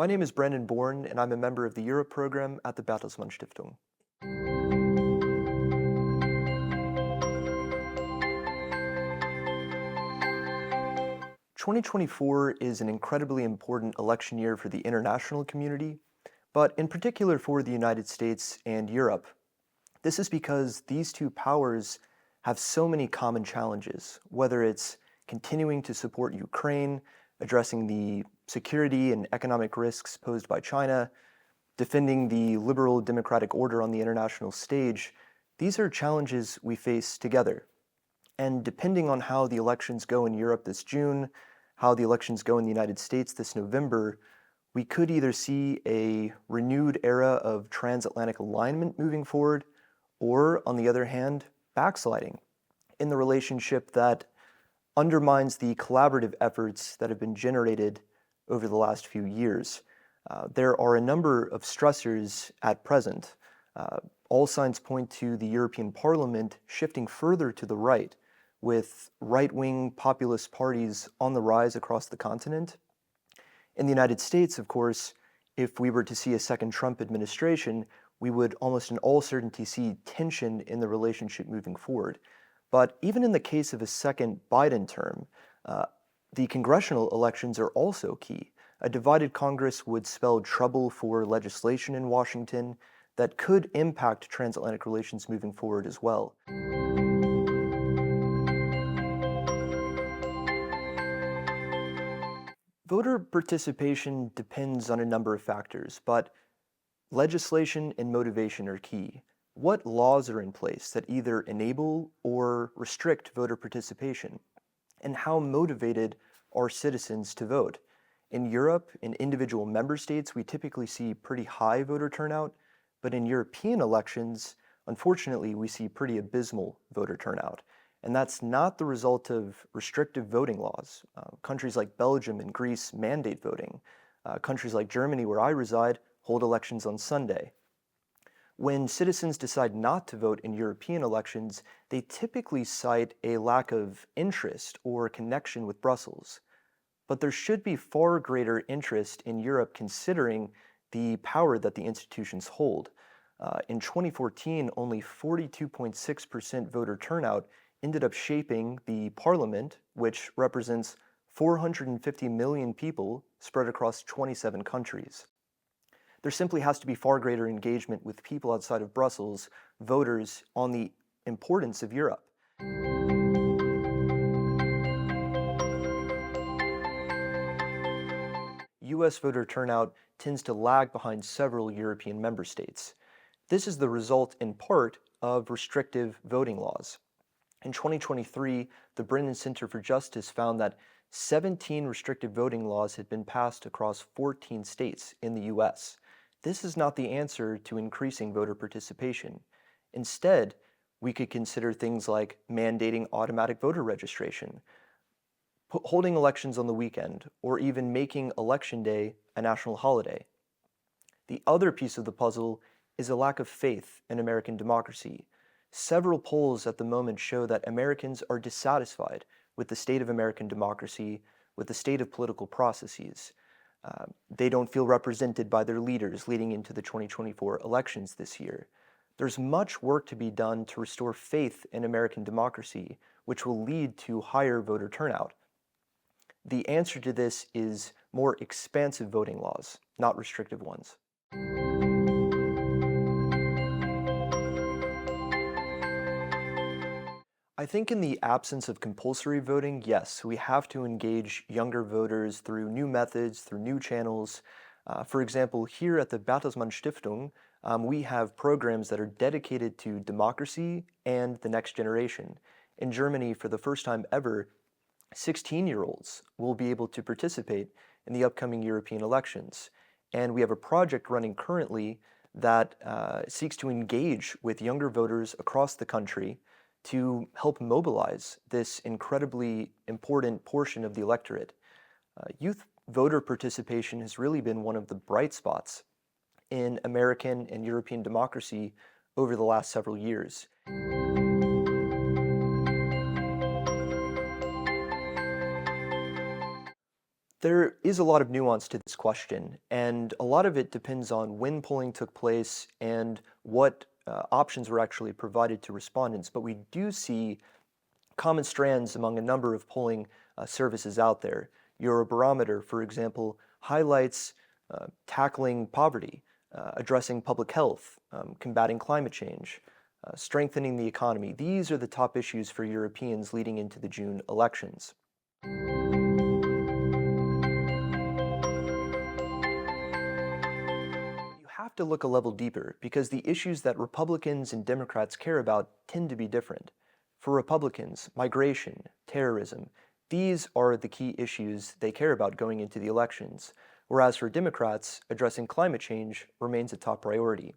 My name is Brandon Bourne, and I'm a member of the Europe program at the Bertelsmann Stiftung. 2024 is an incredibly important election year for the international community, but in particular for the United States and Europe. This is because these two powers have so many common challenges, whether it's continuing to support Ukraine, addressing the security and economic risks posed by China, defending the liberal democratic order on the international stage. These are challenges we face together. And depending on how the elections go in Europe this June, how the elections go in the United States this November, we could either see a renewed era of transatlantic alignment moving forward, or, on the other hand, backsliding in the relationship that undermines the collaborative efforts that have been generated over the last few years. There are a number of stressors at present. All signs point to the European Parliament shifting further to the right, with right-wing populist parties on the rise across the continent. In the United States, of course, if we were to see a second Trump administration, we would almost in all certainty see tension in the relationship moving forward. But even in the case of a second Biden term, the congressional elections are also key. A divided Congress would spell trouble for legislation in Washington that could impact transatlantic relations moving forward as well. Voter participation depends on a number of factors, but legislation and motivation are key. What laws are in place that either enable or restrict voter participation? And how motivated are citizens to vote? In Europe, in individual member states, we typically see pretty high voter turnout, but in European elections, unfortunately, we see pretty abysmal voter turnout. And that's not the result of restrictive voting laws. Countries like Belgium and Greece mandate voting. Countries like Germany, where I reside, hold elections on Sunday. When citizens decide not to vote in European elections, they typically cite a lack of interest or connection with Brussels. But there should be far greater interest in Europe considering the power that the institutions hold. In 2014, only 42.6% voter turnout ended up shaping the parliament, which represents 450 million people spread across 27 countries. There simply has to be far greater engagement with people outside of Brussels, voters, on the importance of Europe. US voter turnout tends to lag behind several European member states. This is the result, in part, of restrictive voting laws. In 2023, the Brennan Center for Justice found that 17 restrictive voting laws had been passed across 14 states in the US. This is not the answer to increasing voter participation. Instead, we could consider things like mandating automatic voter registration, holding elections on the weekend, or even making Election Day a national holiday. The other piece of the puzzle is a lack of faith in American democracy. Several polls at the moment show that Americans are dissatisfied with the state of American democracy, with the state of political processes. They don't feel represented by their leaders leading into the 2024 elections this year. There's much work to be done to restore faith in American democracy, which will lead to higher voter turnout. The answer to this is more expansive voting laws, not restrictive ones. I think in the absence of compulsory voting, yes, we have to engage younger voters through new methods, through new channels. For example, here at the Bertelsmann Stiftung, we have programs that are dedicated to democracy and the next generation. In Germany, for the first time ever, 16-year-olds will be able to participate in the upcoming European elections. And we have a project running currently that seeks to engage with younger voters across the country to help mobilize this incredibly important portion of the electorate. Youth voter participation has really been one of the bright spots in American and European democracy over the last several years. There is a lot of nuance to this question, and a lot of it depends on when polling took place and what options were actually provided to respondents. But we do see common strands among a number of polling services out there. Your Barometer, for example, highlights tackling poverty, addressing public health, combating climate change, strengthening the economy. These are the top issues for Europeans leading into the June elections. You have to look a level deeper because the issues that Republicans and Democrats care about tend to be different. For Republicans, migration, terrorism, these are the key issues they care about going into the elections, whereas for Democrats, addressing climate change remains a top priority.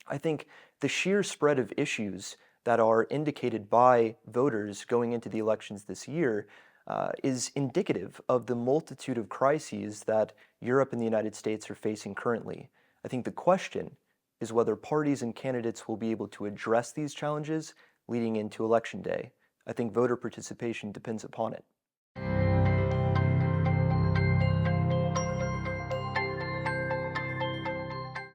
I think the sheer spread of issues that are indicated by voters going into the elections this year is indicative of the multitude of crises that Europe and the United States are facing currently. I think the question is whether parties and candidates will be able to address these challenges leading into Election Day. I think voter participation depends upon it.